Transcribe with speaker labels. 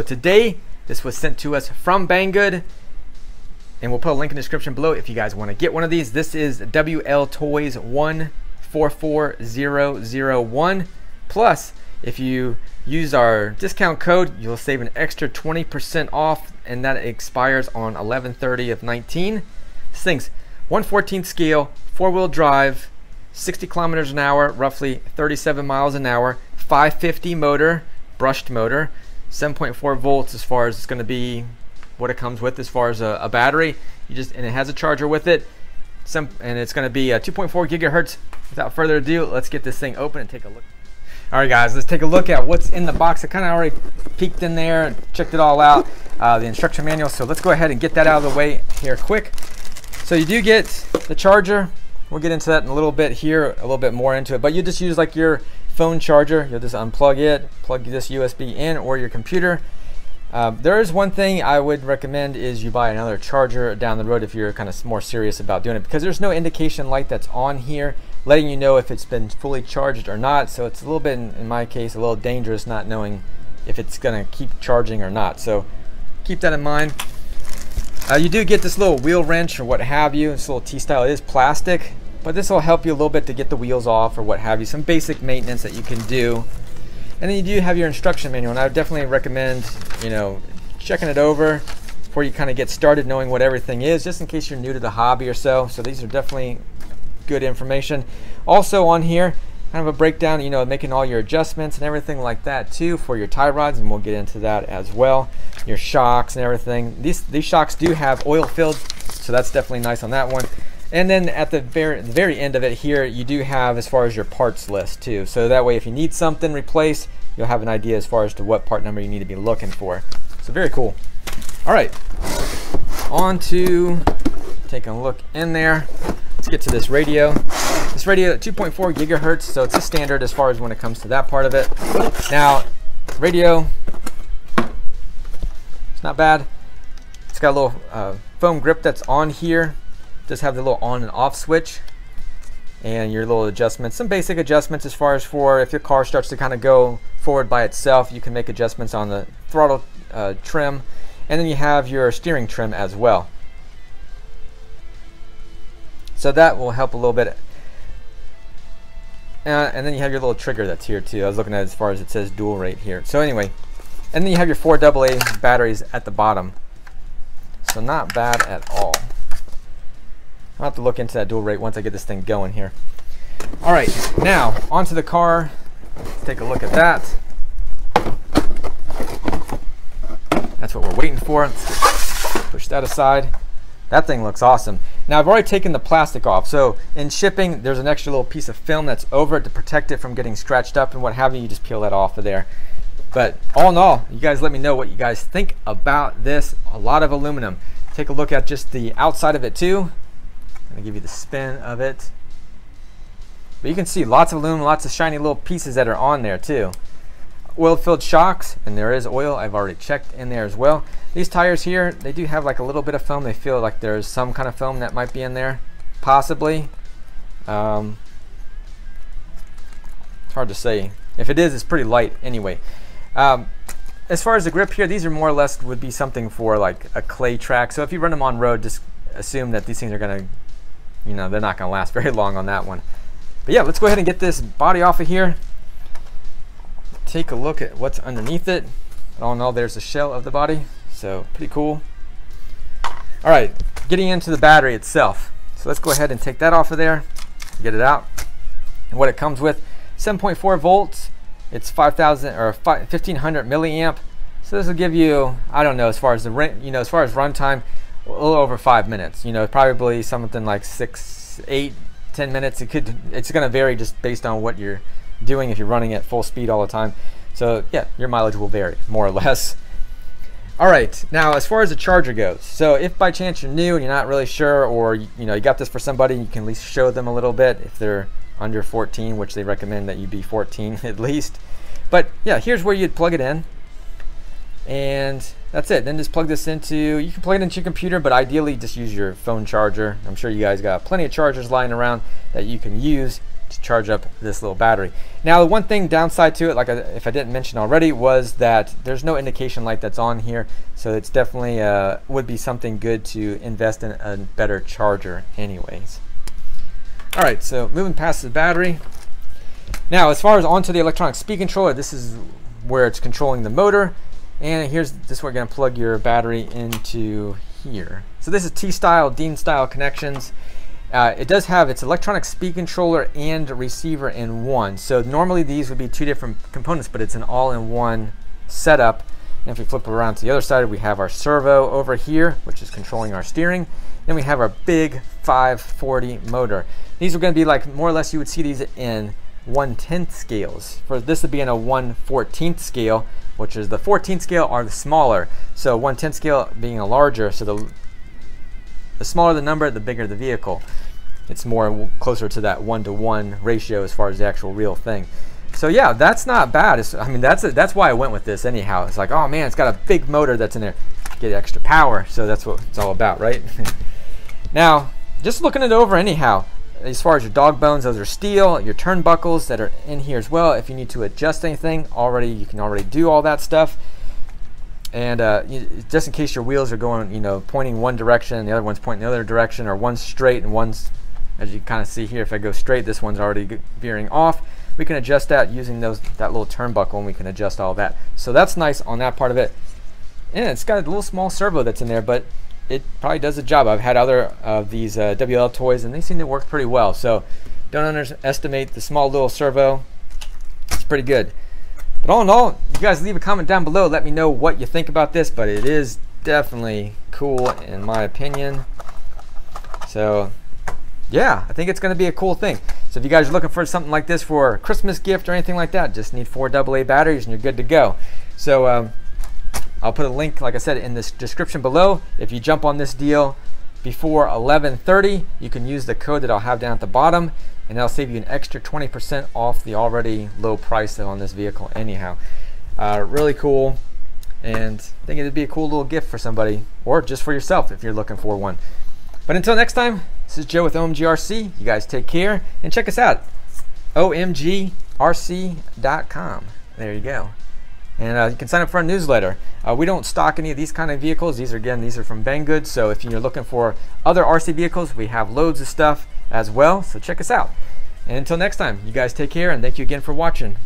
Speaker 1: So today, this was sent to us from Banggood, and we'll put a link in the description below if you guys want to get one of these. This is Wltoys 144001. Plus, if you use our discount code, you'll save an extra 20% off, and that expires on 11/30 of 19. This thing's 1/14 scale, 4-wheel drive, 60 kilometers an hour, roughly 37 miles an hour, 550 motor, brushed motor, 7.4 volts as far as it's going to be what it comes with as far as a battery. And it has a charger with it, and it's going to be 2.4 gigahertz. Without further ado, let's get this thing open and take a look. All right, guys, let's take a look at what's in the box. I kind of already peeked in there and checked it all out, the instruction manual. So let's go ahead and get that out of the way here quick. So you do get the charger. We'll get into that in a little bit here, a little bit more into it. But you just use like your phone charger. You'll just unplug it, plug this USB in, or your computer. There is one thing I would recommend is you buy another charger down the road if you're kind of more serious about doing it, because there's no indication light that's on here letting you know if it's been fully charged or not. So it's a little bit, in my case, a little dangerous not knowing if it's going to keep charging or not. So keep that in mind. You do get this little wheel wrench or what have you. This little T-style. It is plastic, but this will help you a little bit to get the wheels off or what have you. Some basic maintenance that you can do. And then you do have your instruction manual, and I would definitely recommend, checking it over before you kind of get started, knowing what everything is, just in case you're new to the hobby or so. So these are definitely good information. Also on here, kind of a breakdown, making all your adjustments and everything like that too for your tie rods, and we'll get into that as well. Your shocks and everything. These shocks do have oil filled, so that's definitely nice on that one. And then at the very end of it here, you do have as far as your parts list too. So that way if you need something replaced, you'll have an idea as far as to what part number you need to be looking for. So very cool. All right, on to taking a look in there. Let's get to this radio. This radio at 2.4 gigahertz, so it's a standard as far as when it comes to that part of it. Now, radio, it's not bad. It's got a little foam grip that's on here. It does have the little on and off switch, and your little adjustments, some basic adjustments as far as for if your car starts to kind of go forward by itself, you can make adjustments on the throttle trim, and then you have your steering trim as well. So that will help a little bit. And then you have your little trigger that's here too. I was looking at it as far as it says dual rate here. So anyway, and then you have your 4 AA batteries at the bottom. So not bad at all. I'll have to look into that dual rate once I get this thing going here. All right, now onto the car. Let's take a look at that. That's what we're waiting for. Let's push that aside. That thing looks awesome. Now I've already taken the plastic off. So in shipping, there's an extra little piece of film that's over it to protect it from getting scratched up and what have you. You just peel that off of there. But all in all, you guys let me know what you guys think about this. A lot of aluminum. Take a look at just the outside of it too. I'm gonna give you the spin of it. But you can see lots of aluminum, lots of shiny little pieces that are on there too. Oil-filled shocks, and there is oil. I've already checked in there as well. These tires here, they do have like a little bit of foam. They feel like there's some kind of foam that might be in there, possibly. It's hard to say. If it is, it's pretty light anyway. As far as the grip here, these are more or less would be something for like a clay track. So if you run them on road, just assume that these things are gonna, they're not gonna last very long on that one. But yeah, let's go ahead and get this body off of here. Take a look at what's underneath it. All in all, there's the shell of the body. So pretty cool. All right, getting into the battery itself. So let's go ahead and take that off of there, get it out. And what it comes with, 7.4 volts. It's 5,000 or 1,500 milliamp. So this will give you, I don't know, as far as the as far as runtime, a little over 5 minutes. Probably something like 6, 8, 10 minutes. It's going to vary just based on what you're doing if you're running at full speed all the time. So yeah, your mileage will vary more or less. All right, now as far as the charger goes, so if by chance you're new and you're not really sure, or you got this for somebody, you can at least show them a little bit if they're under 14, which they recommend that you be 14 at least. But yeah, here's where you'd plug it in, and that's it. Then just plug this into, you can plug it into your computer, but ideally just use your phone charger. I'm sure you guys got plenty of chargers lying around that you can use to charge up this little battery. Now the one thing downside to it, like if I didn't mention already, was that there's no indication light that's on here, so it's definitely would be something good to invest in a better charger anyways. All right, so moving past the battery. Now as far as onto the electronic speed controller, this is where it's controlling the motor, and this is where you're going to plug your battery into here. So this is T-style, Dean-style connections. It does have its electronic speed controller and receiver in one. So normally these would be two different components, but it's an all-in-one setup. And if we flip around to the other side, we have our servo over here, which is controlling our steering. Then we have our big 540 motor. These are going to be like more or less you would see these in 1/10 scales. For this to be in a 1/14 scale, which is the 14th scale are the smaller. So 1/10 scale being a larger, so the smaller the number, the bigger the vehicle. It's more closer to that 1-to-1 ratio as far as the actual real thing. So yeah, that's not bad. I mean, that's why I went with this anyhow. It's like, oh man, it's got a big motor that's in there. Get extra power, so that's what it's all about, right? Now, just looking it over anyhow, as far as your dog bones, those are steel. Your turnbuckles that are in here as well. If you need to adjust anything, you can already do all that stuff. And just in case your wheels are going, pointing one direction and the other one's pointing the other direction, or one's straight and one's, as you kind of see here, if I go straight, this one's already veering off. We can adjust that using that little turnbuckle, and we can adjust all that. So that's nice on that part of it. And it's got a little small servo that's in there, but it probably does the job. I've had other of these Wltoys, and they seem to work pretty well. So don't underestimate the small little servo. It's pretty good. But all in all, you guys leave a comment down below. Let me know what you think about this, but it is definitely cool in my opinion. So yeah, I think it's going to be a cool thing. So if you guys are looking for something like this for a Christmas gift or anything like that, just need 4 AA batteries and you're good to go. So I'll put a link, like I said, in this description below. If you jump on this deal before 11:30, you can use the code that I'll have down at the bottom, and that'll save you an extra 20% off the already low price on this vehicle anyhow. Really cool, and I think it'd be a cool little gift for somebody, or just for yourself if you're looking for one. But until next time, this is Joe with OMGRC. You guys take care, and check us out, omgrc.com. There you go. And you can sign up for our newsletter. We don't stock any of these kind of vehicles. These are from Banggood. So if you're looking for other RC vehicles, we have loads of stuff as well. So check us out. And until next time, you guys take care, and thank you again for watching.